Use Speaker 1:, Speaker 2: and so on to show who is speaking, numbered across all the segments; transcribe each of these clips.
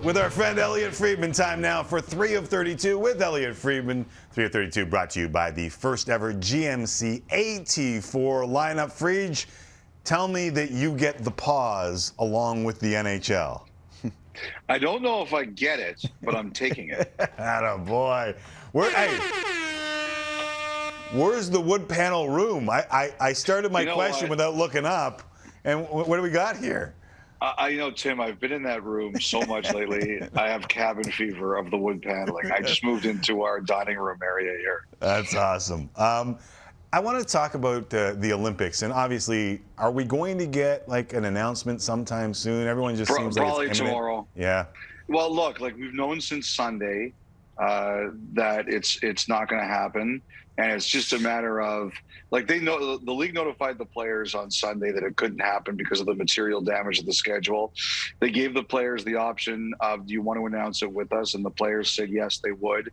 Speaker 1: with our friend Elliotte Friedman. Time now for 3 of 32 with Elliotte Friedman. 3 of 32 brought to you by the first ever GMC AT4 lineup. Friedge, tell me that you get the pause along with the NHL.
Speaker 2: I don't know if I get it, but I'm taking it.
Speaker 1: Attaboy. Where's the wood panel room? I started my question without looking up. And what do we got here?
Speaker 2: Tim, I've been in that room so much lately. I have cabin fever of the wood paneling. I just moved into our dining room area here.
Speaker 1: That's awesome. I want to talk about the Olympics, and obviously, are we going to get like an announcement sometime soon? Everyone just seems like
Speaker 2: probably
Speaker 1: it's imminent.
Speaker 2: Tomorrow.
Speaker 1: Yeah.
Speaker 2: Well, look, like we've known since Sunday that it's not going to happen, and it's just a matter of like the league notified the players on Sunday that it couldn't happen because of the material damage of the schedule. They gave the players the option of, do you want to announce it with us? And the players said yes, they would.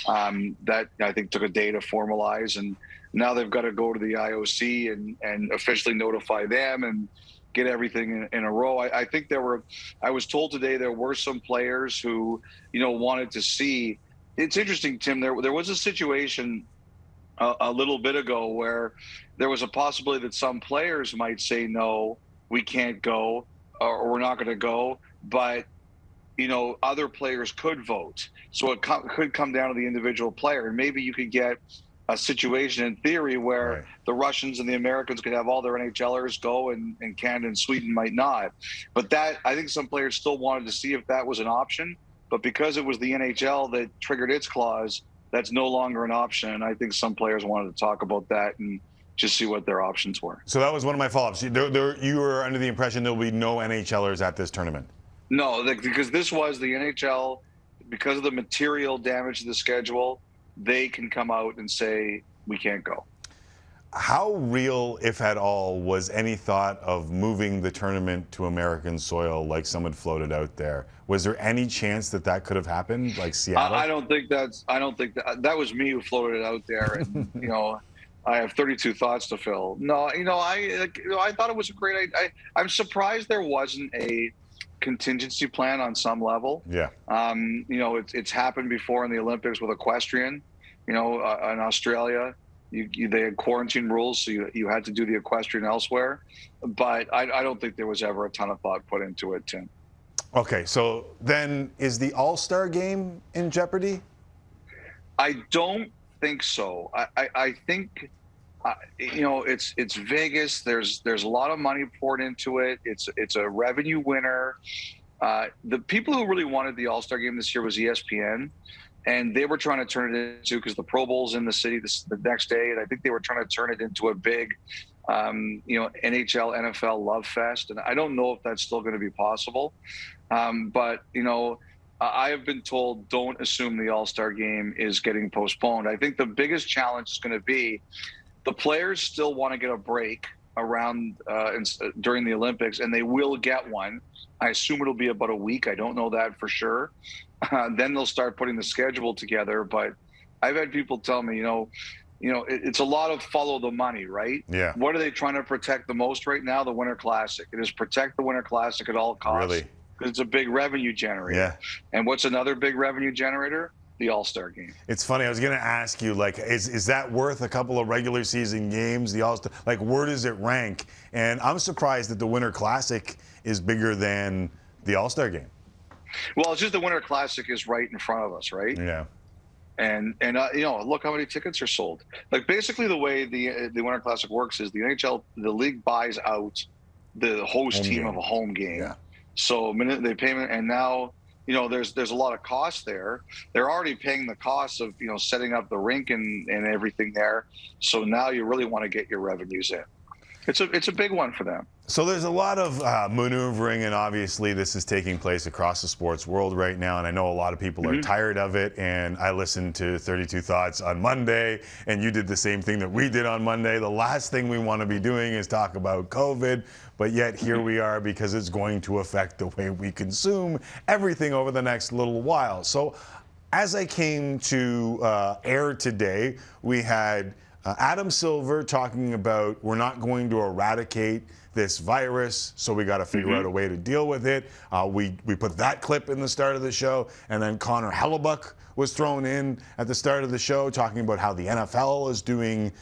Speaker 2: That I think took a day to formalize, and now they've got to go to the IOC and officially notify them and get everything in a row. I think I was told today there were some players who, wanted to see. It's interesting, Tim, there was a situation a little bit ago where there was a possibility that some players might say, no, we can't go, or we're not going to go, but other players could vote. So it could come down to the individual player, and maybe you could get a situation in theory where the Russians and the Americans could have all their NHLers go and Canada and Sweden might not. But that, I think some players still wanted to see if that was an option, but because it was the NHL that triggered its clause, that's no longer an option. And I think some players wanted to talk about that and just see what their options were.
Speaker 1: So that was one of my follow-ups. You were under the impression there will be no NHLers at this tournament.
Speaker 2: No, because this was the NHL, because of the material damage to the schedule, they can come out and say, we can't go.
Speaker 1: How real, if at all, was any thought of moving the tournament to American soil like some had floated out there? Was there any chance that that could have happened, like Seattle?
Speaker 2: I don't think that was me who floated it out there. And, I have 32 thoughts to fill. No, I thought it was a great idea. I'm surprised there wasn't a contingency plan on some level.
Speaker 1: Yeah.
Speaker 2: It's happened before in the Olympics with equestrian. In Australia, they had quarantine rules, so you had to do the equestrian elsewhere. But I don't think there was ever a ton of thought put into it, Tim.
Speaker 1: Okay, so then is the All-Star game in jeopardy?
Speaker 2: I don't think so. I think it's Vegas. There's a lot of money poured into it. It's a revenue winner. The people who really wanted the All-Star game this year was ESPN, and they were trying to turn it into, because the Pro Bowl's in the city the next day, and I think they were trying to turn it into a big NHL, NFL love fest. And I don't know if that's still going to be possible. But I have been told, don't assume the All-Star game is getting postponed. I think the biggest challenge is going to be the players still want to get a break around during the Olympics, and they will get one. I assume it'll be about a week. I don't know that for sure. Then they'll start putting the schedule together. But I've had people tell me, it's a lot of follow the money, right?
Speaker 1: Yeah.
Speaker 2: What are they trying to protect the most right now? The Winter Classic. It is protect the Winter Classic at all costs.
Speaker 1: Really?
Speaker 2: Because it's a big revenue generator.
Speaker 1: Yeah.
Speaker 2: And what's another big revenue generator? The All-Star game.
Speaker 1: It's funny. I was going to ask you, like, is that worth a couple of regular season games? The All-Star, like, where does it rank? And I'm surprised that the Winter Classic is bigger than the All-Star game.
Speaker 2: Well, it's just the Winter Classic is right in front of us, right?
Speaker 1: Yeah.
Speaker 2: And look how many tickets are sold. Like, basically the way the Winter Classic works is the NHL, the league buys out the host team of a home game.
Speaker 1: Yeah.
Speaker 2: So they pay, and now there's a lot of costs there. They're already paying the costs of setting up the rink and everything there. So now you really want to get your revenues in. It's a big one for them.
Speaker 1: So there's a lot of maneuvering, and obviously this is taking place across the sports world right now, and I know a lot of people are tired of it, and I listened to 32 Thoughts on Monday, and you did the same thing that we did on Monday. The last thing we want to be doing is talk about COVID, but yet here we are because it's going to affect the way we consume everything over the next little while. So as I came to air today, we had Adam Silver talking about we're not going to eradicate this virus, so we got to figure out a way to deal with it. We put that clip in the start of the show, and then Connor Hellebuck was thrown in at the start of the show talking about how the NFL is doing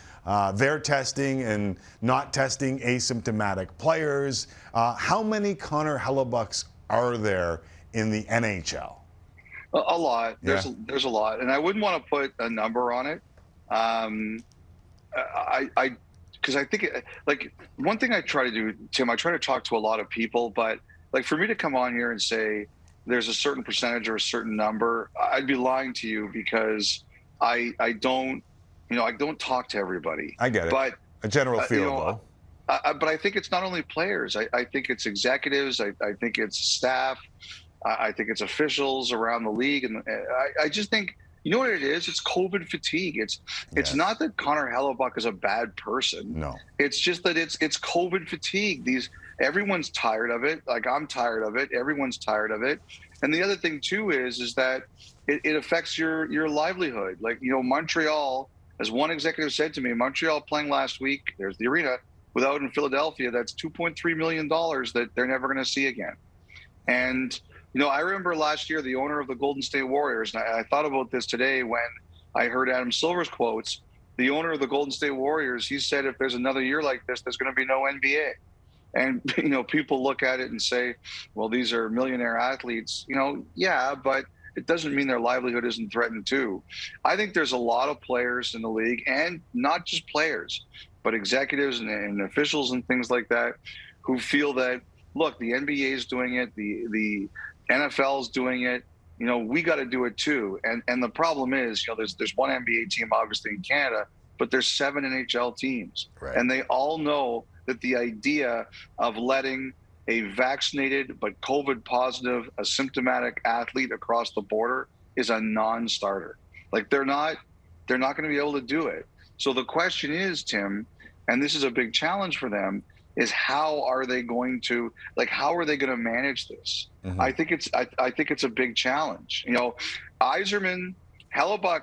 Speaker 1: their testing and not testing asymptomatic players. How many Connor Hellebucks are there in the NHL?
Speaker 2: A lot.
Speaker 1: Yeah.
Speaker 2: There's a lot, and I wouldn't want to put a number on it. Because I think, like, one thing I try to do, Tim, I try to talk to a lot of people, but like for me to come on here and say there's a certain percentage or a certain number, I'd be lying to you because I don't talk to everybody.
Speaker 1: I get it.
Speaker 2: But
Speaker 1: a general feel, though.
Speaker 2: But I think it's not only players. I think it's executives. I think it's staff. I think it's officials around the league. And I just think, you know what it is? It's COVID fatigue. It's not that Connor Hellebuck is a bad person.
Speaker 1: No.
Speaker 2: It's just that it's COVID fatigue. Everyone's tired of it. Like, I'm tired of it. Everyone's tired of it. And the other thing too is that it affects your livelihood. Like, Montreal, as one executive said to me, Montreal playing last week, there's the arena, without in Philadelphia, that's $2.3 million that they're never going to see again. And I remember last year, the owner of the Golden State Warriors, and I thought about this today when I heard Adam Silver's quotes. The owner of the Golden State Warriors, he said, if there's another year like this, there's going to be no NBA. And, people look at it and say, well, these are millionaire athletes. Yeah, but it doesn't mean their livelihood isn't threatened too. I think there's a lot of players in the league, and not just players, but executives and officials and things like that, who feel that, look, the NBA is doing it, the NFL is doing it, we got to do it too. And the problem is, there's one NBA team obviously in Canada, but there's 7 NHL teams.
Speaker 1: Right.
Speaker 2: And they all know that the idea of letting a vaccinated but COVID positive asymptomatic athlete across the border is a non-starter. Like, they're not going to be able to do it. So the question is, Tim, and this is a big challenge for them, is how are they going to manage this? Mm-hmm. I think it's a big challenge. Yzerman, Hellebuck,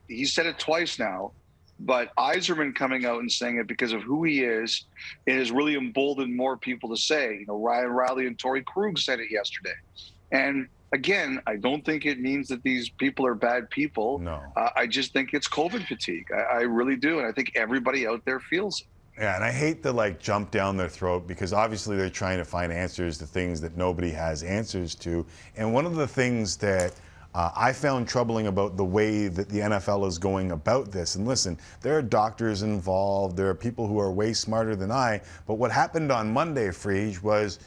Speaker 2: he said it twice now, but Yzerman coming out and saying it because of who he is, it has really emboldened more people to say. Ryan Riley and Torrey Krug said it yesterday. And again, I don't think it means that these people are bad people.
Speaker 1: No.
Speaker 2: I just think it's COVID fatigue. I really do. And I think everybody out there feels it.
Speaker 1: Yeah, and I hate to jump down their throat, because obviously they're trying to find answers to things that nobody has answers to. And one of the things that I found troubling about the way that the NFL is going about this, and listen, there are doctors involved, there are people who are way smarter than I, but what happened on Monday, Friedge, was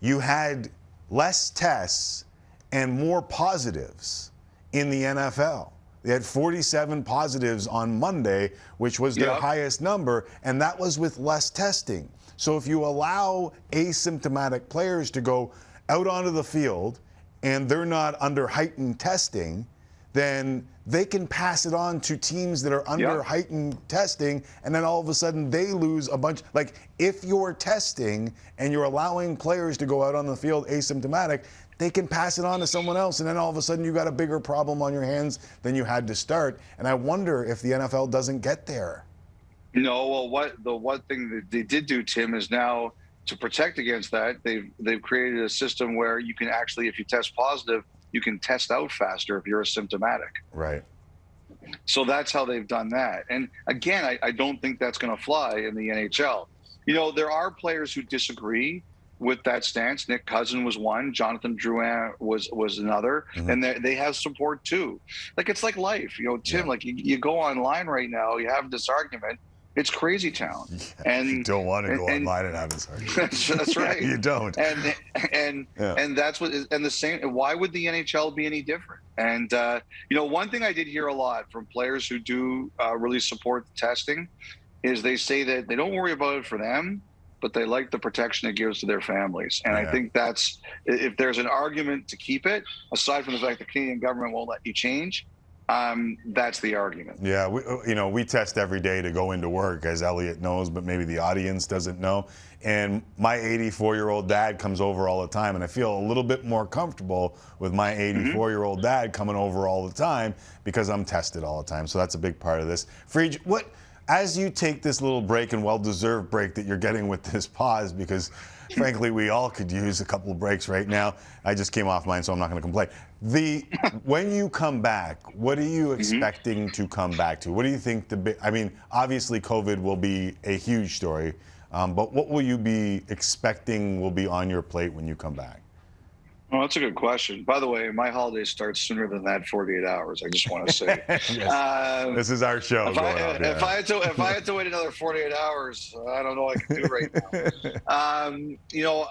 Speaker 1: you had less tests and more positives in the NFL. They had 47 positives on Monday, which was their highest number, and that was with less testing. So if you allow asymptomatic players to go out onto the field and they're not under heightened testing, then they can pass it on to teams that are under heightened testing, and then all of a sudden they lose a bunch. Like, if you're testing and you're allowing players to go out on the field asymptomatic, they can pass it on to someone else, and then all of a sudden you got a bigger problem on your hands than you had to start. And I wonder if the NFL doesn't get there.
Speaker 2: No, well, the one thing that they did do, Tim, is now to protect against that, they've created a system where you can actually, if you test positive, you can test out faster if you're asymptomatic.
Speaker 1: Right.
Speaker 2: So that's how they've done that. And again, I don't think that's going to fly in the NHL. There are players who disagree with that stance. Nick Cousin was one. Jonathan Drouin was another. Mm-hmm. And they have support too. Like, it's like life. Tim, like you go online right now, you have this argument. It's crazy town. Yeah,
Speaker 1: and you don't want to go online and have this argument.
Speaker 2: That's right.
Speaker 1: You don't.
Speaker 2: And that's what is, and the same. Why would the NHL be any different? And one thing I did hear a lot from players who do really support the testing is they say that they don't worry about it for them, but they like the protection it gives to their families. And I think that's, if there's an argument to keep it, aside from the fact the Canadian government won't let you change, that's the argument.
Speaker 1: Yeah, we test every day to go into work, as Elliotte knows, but maybe the audience doesn't know. And my 84-year-old dad comes over all the time, and I feel a little bit more comfortable with my 84-year-old dad coming over all the time because I'm tested all the time. So that's a big part of this. Friedge, as you take this little break and well-deserved break that you're getting with this pause, because frankly, we all could use a couple of breaks right now. I just came off mine, so I'm not going to complain. When you come back, what are you expecting to come back to? What do you think I mean, obviously COVID will be a huge story, but what will you be expecting will be on your plate when you come back?
Speaker 2: Well, that's a good question. By the way, my holiday starts sooner than that, 48 hours. I just want to say.
Speaker 1: Yes. This is our show.
Speaker 2: If I had to wait another 48 hours, I don't know what I can do right now. You know,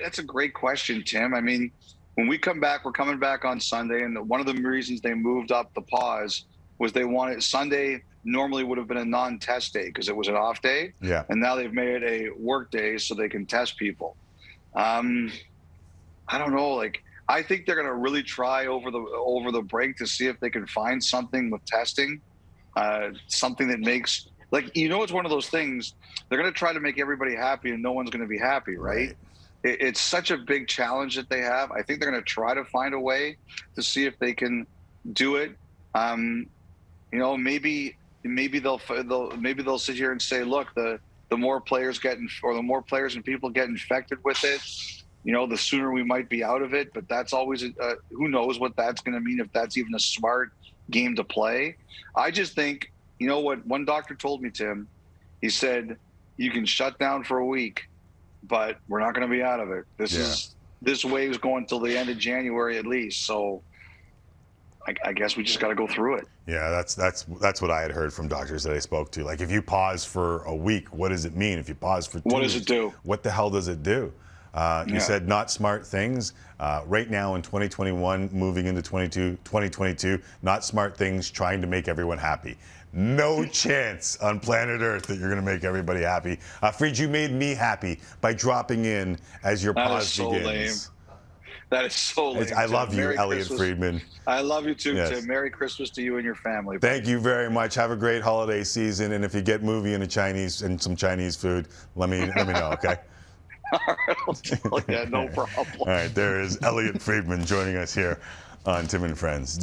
Speaker 2: that's a great question, Tim. I mean, when we come back, we're coming back on Sunday, and one of the reasons they moved up the pause was they wanted Sunday normally would have been a non-test day because it was an off day.
Speaker 1: Yeah.
Speaker 2: And now they've made it a work day so they can test people. I don't know. Like, I think they're going to really try over the break to see if they can find something with testing, something that makes, like, you know, it's one of those things. They're going to try to make everybody happy, and no one's going to be happy, right? It's such a big challenge that they have. I think they're going to try to find a way to see if they can do it. You know, maybe they'll sit here and say, look, the more players the more players and people get infected with it, you know, the sooner we might be out of it. But that's always, who knows what that's going to mean, if that's even a smart game to play. I just think, you know what one doctor told me, Tim? He said, you can shut down for a week, but we're not going to be out of it. This wave is going till the end of January at least. So I guess we just got to go through it.
Speaker 1: Yeah, that's what I had heard from doctors that I spoke to. Like, if you pause for a week, what does it mean? If you pause for 2 weeks,
Speaker 2: what does it do?
Speaker 1: What the hell does it do? You said not smart things. Right now in 2021, moving into 2022, not smart things, trying to make everyone happy. No chance on planet Earth that you're going to make everybody happy. Fried, you made me happy by dropping in as your pause begins.
Speaker 2: Lame. That is so lame.
Speaker 1: I love you, Elliotte Friedman.
Speaker 2: I love you too,
Speaker 1: yes.
Speaker 2: Tim. Merry Christmas to you and your family.
Speaker 1: Thank you very much. Have a great holiday season. And if you get movie and some Chinese food, let me know, okay?
Speaker 2: All right, I'll tell you, no problem.
Speaker 1: All right, there is Elliotte Friedman joining us here on Tim and Friends.